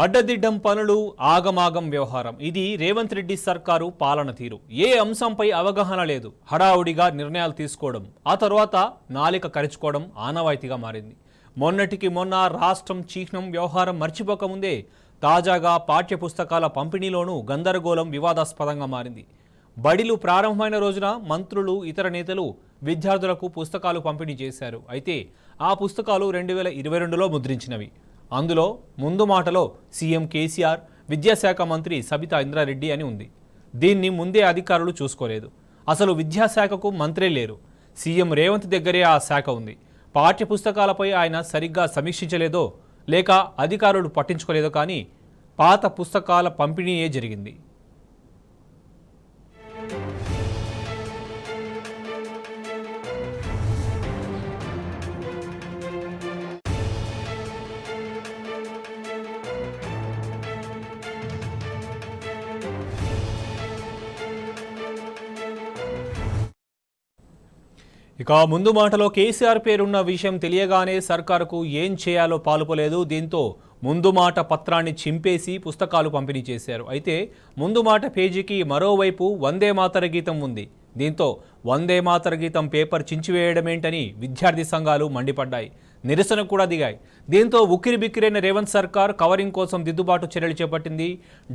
అడ్డదిడ్డం పనులు ఆగమాగం వ్యవహారం ఇది రేవంత్ రెడ్డి సర్కారు పాలన తీరు. ఏ అంశంపై అవగాహన లేదు, హడావుడిగా నిర్ణయాలు తీసుకోవడం, ఆ తర్వాత నాలిక కరుచుకోవడం ఆనవాయితీగా మారింది. మొన్నటికి మొన్న రాష్ట్రం చిహ్నం వ్యవహారం మర్చిపోకముందే తాజాగా పాఠ్యపుస్తకాల పంపిణీలోనూ గందరగోళం వివాదాస్పదంగా మారింది. బడిలు ప్రారంభమైన రోజున మంత్రులు ఇతర నేతలు విద్యార్థులకు పుస్తకాలు పంపిణీ చేశారు. అయితే ఆ పుస్తకాలు 2022లో ముద్రించినవి. అందులో ముందు మాటలో సీఎం కేసీఆర్, విద్యాశాఖ మంత్రి సబితా ఇంద్రారెడ్డి అని ఉంది. దీన్ని ముందే అధికారులు చూసుకోలేదు. అసలు విద్యాశాఖకు మంత్రే లేరు. సీఎం రేవంత్ దగ్గరే ఆ శాఖ ఉంది. పాఠ్యపుస్తకాలపై ఆయన సరిగ్గా సమీక్షించలేదో లేక అధికారులు పట్టించుకోలేదో కానీ పాత పుస్తకాల పంపిణీయే జరిగింది. ఇక ముందు మాటలో కేసీఆర్ పేరున్న విషయం తెలియగానే సర్కారుకు ఏం చేయాలో పాలుపోలేదు. దీంతో ముందు మాట పత్రాన్ని చింపేసి పుస్తకాలు పంపిణీ చేశారు. అయితే ముందు మాట పేజీకి మరోవైపు వందే మాతర గీతం ఉంది. దీంతో వందే మాతర గీతం పేపర్ చించివేయడమేంటని విద్యార్థి సంఘాలు మండిపడ్డాయి, నిరసన కూడా దిగాయి. దీంతో ఉక్కిరి బిక్కిరైన రేవంత్ సర్కార్ కవరింగ్ కోసం దిద్దుబాటు చర్యలు చేపట్టింది.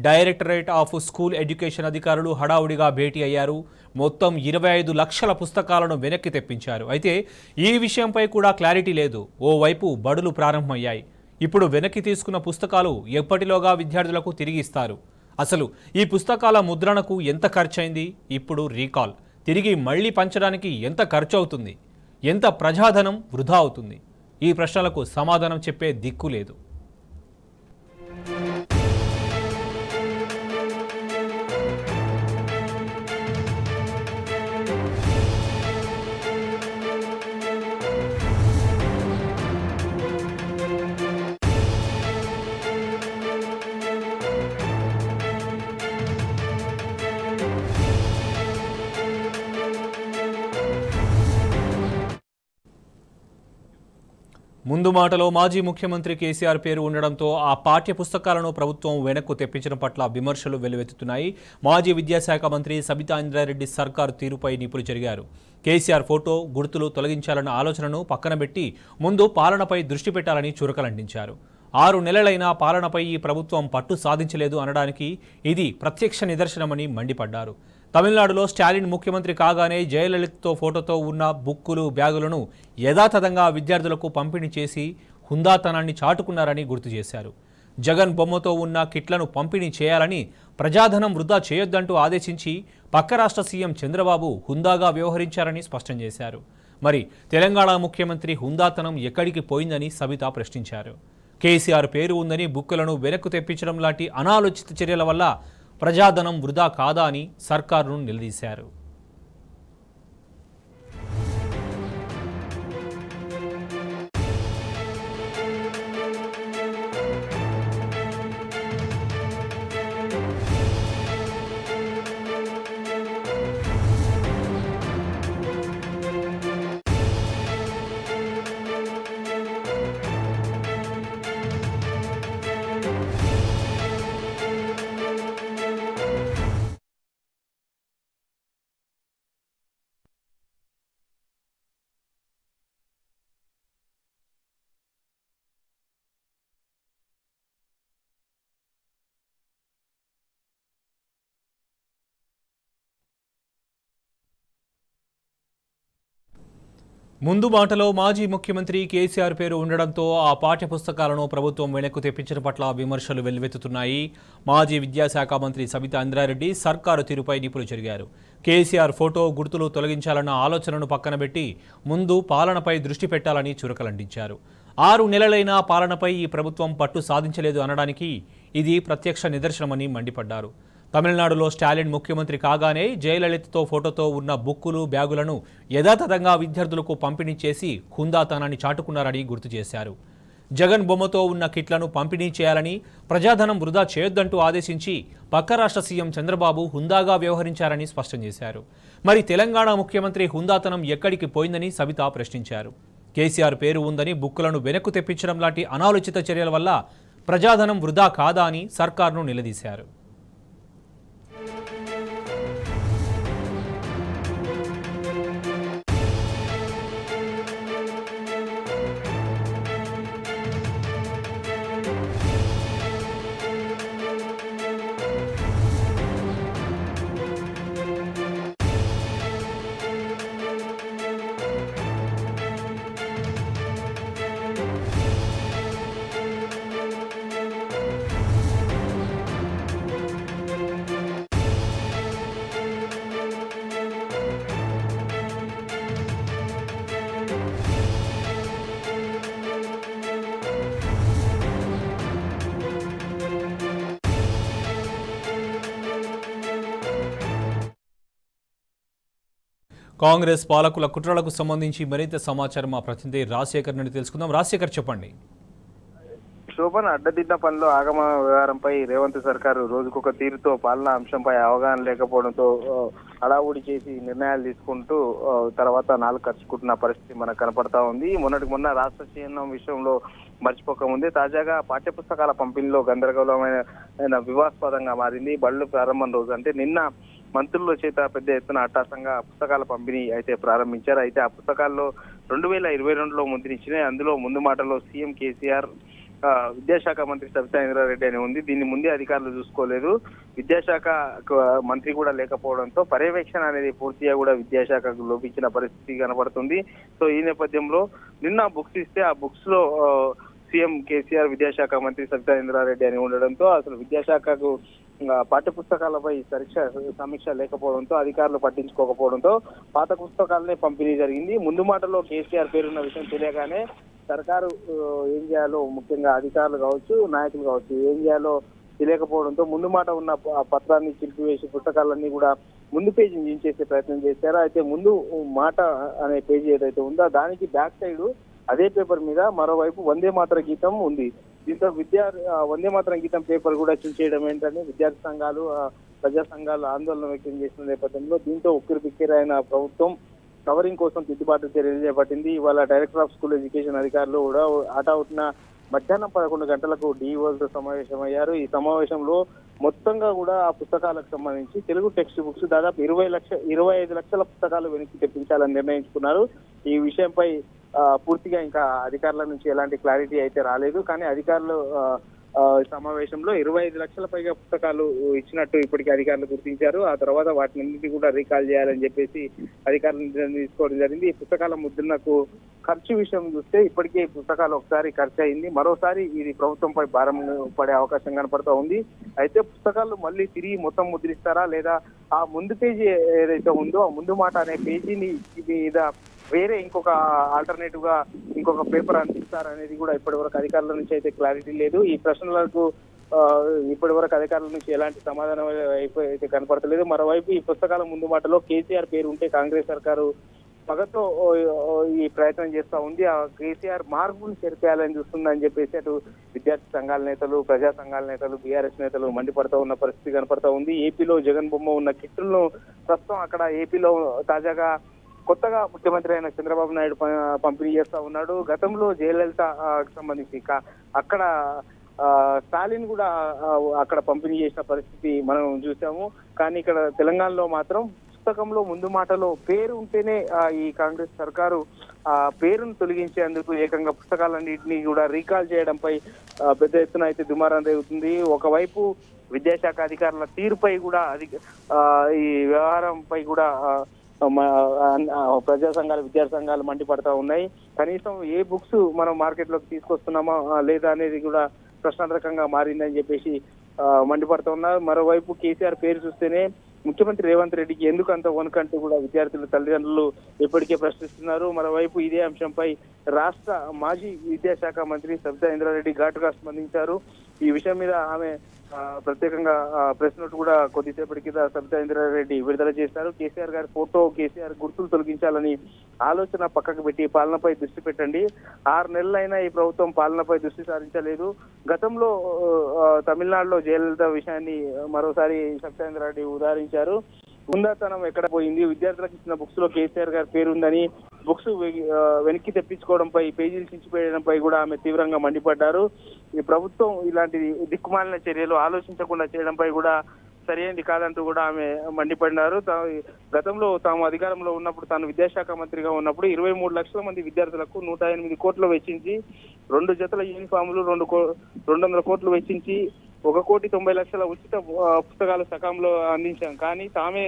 డైరెక్టరేట్ ఆఫ్ స్కూల్ ఎడ్యుకేషన్ అధికారులు హడావుడిగా భేటీ అయ్యారు. మొత్తం 25 లక్షల పుస్తకాలను వెనక్కి తెప్పించారు. అయితే ఈ విషయంపై కూడా క్లారిటీ లేదు. ఓవైపు బడులు ప్రారంభమయ్యాయి. ఇప్పుడు వెనక్కి తీసుకున్న పుస్తకాలు ఎప్పటిలోగా విద్యార్థులకు తిరిగి ఇస్తారు? అసలు ఈ పుస్తకాల ముద్రణకు ఎంత ఖర్చయింది? ఇప్పుడు రీకాల్ తిరిగి మళ్లీ పంచడానికి ఎంత ఖర్చు అవుతుంది? ఎంత ప్రజాధనం వృధా అవుతుంది? ఈ ప్రశ్నలకు సమాధానం చెప్పే దిక్కు లేదు. ముందు మాటలో మాజీ ముఖ్యమంత్రి కేసీఆర్ పేరు ఉండడంతో ఆ పాఠ్య పుస్తకాలను ప్రభుత్వం వెనక్కు తెప్పించడం పట్ల విమర్శలు వెల్లువెత్తుతున్నాయి. మాజీ విద్యాశాఖ మంత్రి సబితా ఇంద్రారెడ్డి సర్కారు తీరుపై నిపుణులు జరిగారు. కేసీఆర్ ఫోటో, గుర్తులు తొలగించాలన్న ఆలోచనను పక్కనబెట్టి ముందు పాలనపై దృష్టి పెట్టాలని చురకలంటించారు. 6 నెలలైనా పాలనపై ఈ ప్రభుత్వం పట్టు సాధించలేదు అనడానికి ఇది ప్రత్యక్ష నిదర్శనమని మండిపడ్డారు. తమిళనాడులో స్టాలిన్ ముఖ్యమంత్రి కాగానే జయలలితతో ఫోటోతో ఉన్న బుక్కులు, బ్యాగులను యథాతథంగా విద్యార్థులకు పంపిణీ చేసి హుందాతనాన్ని చాటుకున్నారని గుర్తు చేశారు. జగన్ బొమ్మతో ఉన్న కిట్లను పంపిణీ చేయాలని, ప్రజాధనం వృధా చేయొద్దంటూ ఆదేశించి పక్క రాష్ట్ర సీఎం చంద్రబాబు హుందాగా వ్యవహరించారని స్పష్టం చేశారు. మరి తెలంగాణ ముఖ్యమంత్రి హుందాతనం ఎక్కడికి పోయిందని సబితా ప్రశ్నించారు. కేసీఆర్ పేరు ఉందని బుక్కులను వెనక్కు తెప్పించడం లాంటి అనాలోచిత చర్యల వల్ల ప్రజాధనం వృధా కాదా అని సర్కారును నిలదీశారు. ముందు మాటలో మాజీ ముఖ్యమంత్రి కేసీఆర్ పేరు ఉండడంతో ఆ పాఠ్య పుస్తకాలను ప్రభుత్వం వెనక్కు తెప్పించడం పట్ల విమర్శలు వెల్లువెత్తుతున్నాయి. మాజీ విద్యాశాఖ మంత్రి సబితా ఇంద్రారెడ్డి సర్కారు తీరుపై నిపుణులు జరిగారు. కేసీఆర్ ఫోటో, గుర్తులు తొలగించాలన్న ఆలోచనను పక్కనబెట్టి ముందు పాలనపై దృష్టి పెట్టాలని చురకలంటించారు. 6 నెలలైన పాలనపై ఈ ప్రభుత్వం పట్టు సాధించలేదు అనడానికి ఇది ప్రత్యక్ష నిదర్శనమని మండిపడ్డారు. తమిళనాడులో స్టాలిన్ ముఖ్యమంత్రి కాగానే జయలలితతో ఫోటోతో ఉన్న బుక్కులు, బ్యాగులను యథాతథంగా విద్యార్థులకు పంపిణీ చేసి హుందాతనాన్ని చాటుకున్నారని గుర్తు చేశారు. జగన్ బొమ్మతో ఉన్న కిట్లను పంపిణీ చేయాలని, ప్రజాధనం వృధా చేయొద్దంటూ ఆదేశించి పక్క రాష్ట్ర సీఎం చంద్రబాబు హుందాగా వ్యవహరించారని స్పష్టం చేశారు. మరి తెలంగాణ ముఖ్యమంత్రి హుందాతనం ఎక్కడికి పోయిందని సబితా ప్రశ్నించారు. కేసీఆర్ పేరు ఉందని బుక్కులను వెనక్కు తెప్పించడం లాంటి అనాలోచిత చర్యల వల్ల ప్రజాధనం వృధా కాదా అని సర్కార్ను నిలదీశారు. కాంగ్రెస్ పాలకుల కుట్రలకు సంబంధించి మరింత సమాచారం మా ప్రతినిధి రాజశేఖర్ నుండి తెలుసుకుందాం. రాజశేఖర్, చెప్పండి. శోభన్ అడ్డదిడ్డ పనిలో ఆగమ వ్యవహారంపై రేవంత్ సర్కారు రోజుకొక తీరుతో పాలనా అంశంపై అవగాహన లేకపోవడంతో హడావుడి చేసి నిర్ణయాలు తీసుకుంటూ తర్వాత నాలుగు ఖర్చుకుంటున్న పరిస్థితి మనకు కనపడతా ఉంది. మొన్న రాష్ట్ర చిహ్నం విషయంలో మర్చిపోకముందే తాజాగా పాఠ్యపుస్తకాల పంపిణీలో గందరగోళమైన వివాదాస్పదంగా మారింది. బళ్ళు ప్రారంభం రోజు అంటే నిన్న మంత్రుల చేత పెద్ద ఎత్తున అట్టాసంగా పుస్తకాల పంపిణీ అయితే ప్రారంభించారు. అయితే ఆ పుస్తకాల్లో 2022లో ముద్రించినాయి. అందులో ముందు మాటలో సీఎం కేసీఆర్, విద్యాశాఖ మంత్రి సబితా ఇంద్రారెడ్డి అని ఉంది. దీన్ని ముందే అధికారులు చూసుకోలేదు. విద్యాశాఖ మంత్రి కూడా లేకపోవడంతో పర్యవేక్షణ అనేది పూర్తిగా కూడా విద్యాశాఖకు లోపించిన పరిస్థితి కనబడుతుంది. సో ఈ నేపథ్యంలో నిన్న బుక్స్ ఇస్తే ఆ బుక్స్ లో సీఎం కేసీఆర్, విద్యాశాఖ మంత్రి సబితా ఇంద్రారెడ్డి అని ఉండడంతో అసలు విద్యాశాఖకు పాఠ్య పుస్తకాలపై సమీక్ష లేకపోవడంతో అధికారులు పట్టించుకోకపోవడంతో పాత పుస్తకాలనే పంపిణీ జరిగింది. ముందు మాటలో కేసీఆర్ పేరున్న విషయం తెలియగానే సర్కారు ఏం చేయాలో, ముఖ్యంగా అధికారులు కావచ్చు, నాయకులు కావచ్చు, ఏం చేయాలో తెలియకపోవడంతో ముందు మాట ఉన్న పత్రాన్ని చింపివేసి పుస్తకాలన్నీ కూడా ముందు పేజీ దించేసే ప్రయత్నం చేశారు. అయితే ముందు మాట అనే పేజీ ఏదైతే ఉందో దానికి బ్యాక్ సైడ్ అదే పేపర్ మీద మరోవైపు వందే మాతర గీతం ఉంది. దీంతో వందే మాతరం గీతం పేపర్ కూడా చించేయడం ఏంటని విద్యార్థి సంఘాలు, ప్రజా సంఘాలు ఆందోళన వ్యక్తం చేసిన నేపథ్యంలో దీంతో ఉక్కిరిబిక్కిరైన ప్రభుత్వం కవరింగ్ కోసం దిద్దుబాటు చర్యలు చేపట్టింది. ఇవాళ డైరెక్టర్ ఆఫ్ స్కూల్ ఎడ్యుకేషన్ అధికారులు కూడా ఆటౌట్న మధ్యాహ్నం 11 గంటలకు డిఈఓలతో సమావేశమయ్యారు. ఈ సమావేశంలో మొత్తంగా కూడా ఆ పుస్తకాలకు సంబంధించి తెలుగు టెక్స్ట్ బుక్స్ దాదాపు 25 లక్షల పుస్తకాలు వెనక్కి తెప్పించాలని నిర్ణయించుకున్నారు. ఈ విషయంపై పూర్తిగా ఇంకా అధికారుల నుంచి ఎలాంటి క్లారిటీ అయితే రాలేదు. కానీ అధికారులు సమావేశంలో 25 లక్షల పైగా పుస్తకాలు ఇచ్చినట్టు ఇప్పటికీ అధికారులు గుర్తించారు. ఆ తర్వాత వాటిని కూడా రీకాల్ చేయాలని చెప్పేసి అధికారులు తీసుకోవడం జరిగింది. ఈ పుస్తకాల ముద్రణకు ఖర్చు విషయం చూస్తే ఇప్పటికే పుస్తకాలు ఒకసారి ఖర్చు అయింది, మరోసారి ఇది ప్రభుత్వంపై భారం పడే అవకాశం కనపడుతూ ఉంది. అయితే పుస్తకాలు మళ్ళీ తిరిగి మొత్తం ముద్రిస్తారా లేదా ఆ ముందు పేజీ ఏదైతే ఉందో ఆ ముందు మాట అనే పేజీని మీద వేరే ఇంకొక ఆల్టర్నేటివ్ గా ఇంకొక పేపర్ అందిస్తారనేది కూడా ఇప్పటి వరకు అధికారుల నుంచి అయితే క్లారిటీ లేదు. ఈ ప్రశ్నలకు ఇప్పటి వరకు అధికారుల నుంచి ఎలాంటి సమాధానం అయితే కనపడతలేదు. మరోవైపు ఈ పుస్తకాల ముందు మాటలో కేసీఆర్ పేరు ఉంటే కాంగ్రెస్ సర్కారు పగతో ఈ ప్రయత్నం చేస్తా ఉంది. ఆ కేసీఆర్ మార్పును చేర్పేయాలని చూస్తుందని చెప్పేసి అటు విద్యార్థి సంఘాల నేతలు, ప్రజా సంఘాల నేతలు, బీఆర్ఎస్ నేతలు మండిపడుతూ ఉన్న పరిస్థితి కనపడతా ఉంది. ఏపీలో జగన్ బొమ్మ ఉన్న కిట్టులను ప్రస్తుతం అక్కడ ఏపీలో తాజాగా కొత్తగా ముఖ్యమంత్రి అయిన చంద్రబాబు నాయుడు పంపిణీ చేస్తా ఉన్నాడు. గతంలో జయలలిత సంబంధించి అక్కడ స్టాలిన్ కూడా అక్కడ పంపిణీ చేసిన పరిస్థితి మనం చూసాము. కానీ ఇక్కడ తెలంగాణలో మాత్రం పుస్తకంలో ముందు మాటలో పేరు ఉంటేనే ఈ కాంగ్రెస్ సర్కారు ఆ పేరును తొలగించేందుకు ఏకంగా పుస్తకాలన్నింటినీ కూడా రీకాల్ చేయడంపై పెద్ద ఎత్తున అయితే దుమారం రేగుతుంది. ఒకవైపు విద్యాశాఖ అధికారుల తీరుపై కూడా ఈ వ్యవహారంపై కూడా ప్రజా సంఘాలు, విద్యార్థి సంఘాలు మండిపడతా ఉన్నాయి. కనీసం ఏ బుక్స్ మనం మార్కెట్లోకి తీసుకొస్తున్నామా లేదా అనేది కూడా ప్రశ్నార్థకంగా మారిందని చెప్పేసి మండిపడుతూ ఉన్నారు. మరోవైపు కేసీఆర్ పేరు చూస్తేనే ముఖ్యమంత్రి రేవంత్ రెడ్డికి ఎందుకు అంత వణుకంటూ కూడా విద్యార్థుల తల్లిదండ్రులు ఇప్పటికే ప్రశ్నిస్తున్నారు. మరోవైపు ఇదే అంశంపై రాష్ట్ర మాజీ విద్యాశాఖ మంత్రి సబితా ఇంద్రారెడ్డి ఘాటుగా స్పందించారు. ఈ విషయం మీద ఆమె ప్రత్యేకంగా ప్రెస్ నోట్ కూడా కొద్దిసేపటి కింద సబితా ఇంద్రారెడ్డి విడుదల చేశారు. కేసీఆర్ గారి ఫోటో, కేసీఆర్ గుర్తులు తొలగించాలని ఆలోచన పక్కకు పెట్టి పాలనపై దృష్టి పెట్టండి. 6 నెలలైనా ఈ ప్రభుత్వం పాలనపై దృష్టి సారించలేదు. గతంలో తమిళనాడులో జయలలిత విషయాన్ని మరోసారి సబితా ఇంద్రారెడ్డి ఉదాహరించారు. ఉందాతనం ఎక్కడ పోయింది, విద్యార్థులకు ఇచ్చిన బుక్స్ లో కేసీఆర్ గారి పేరు ఉందని బుక్స్ వెనక్కి తెప్పించుకోవడంపై, పేజీలు చించిపోయడంపై కూడా ఆమె తీవ్రంగా మండిపడ్డారు. ఈ ప్రభుత్వం ఇలాంటి దిక్కుమాలిన చర్యలు ఆలోచించకుండా చేయడంపై కూడా సరైనది కాదంటూ కూడా ఆమె మండిపడినారు. గతంలో తాము అధికారంలో ఉన్నప్పుడు, తాను విద్యాశాఖ మంత్రిగా ఉన్నప్పుడు 23 లక్షల మంది విద్యార్థులకు 108 కోట్లు వెచ్చించి 2 జతల యూనిఫాములు 200 కోట్లు వెచ్చించి 1,90,00,000 ఉచిత పుస్తకాలు సకాలంలో అందించాం. కానీ తామే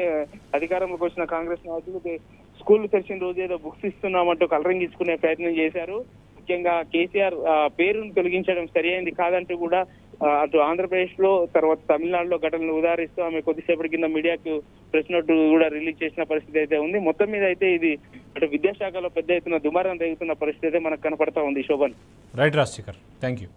అధికారంలోకి వచ్చిన కాంగ్రెస్ నాయకులు స్కూళ్లు తెరిచిన రోజు ఏదో బుక్స్ ఇస్తున్నామంటూ కలరింగ్ ఇచ్చుకునే ప్రయత్నం చేశారు. ముఖ్యంగా కేసీఆర్ పేరును తొలగించడం సరైనది కాదంటూ కూడా అటు ఆంధ్రప్రదేశ్ లో, తర్వాత తమిళనాడులో ఘటనలు ఉదాహరిస్తూ ఆమె కొద్దిసేపటి కింద మీడియాకు ప్రెస్ నోట్ కూడా రిలీజ్ చేసిన పరిస్థితి అయితే ఉంది. మొత్తం మీద అయితే ఇది అటు విద్యాశాఖలో పెద్ద ఎత్తున దుమారం రేగుతున్న పరిస్థితి అయితే మనకు కనపడతా ఉంది. Shobhan. Right Rajasekhar, thank you.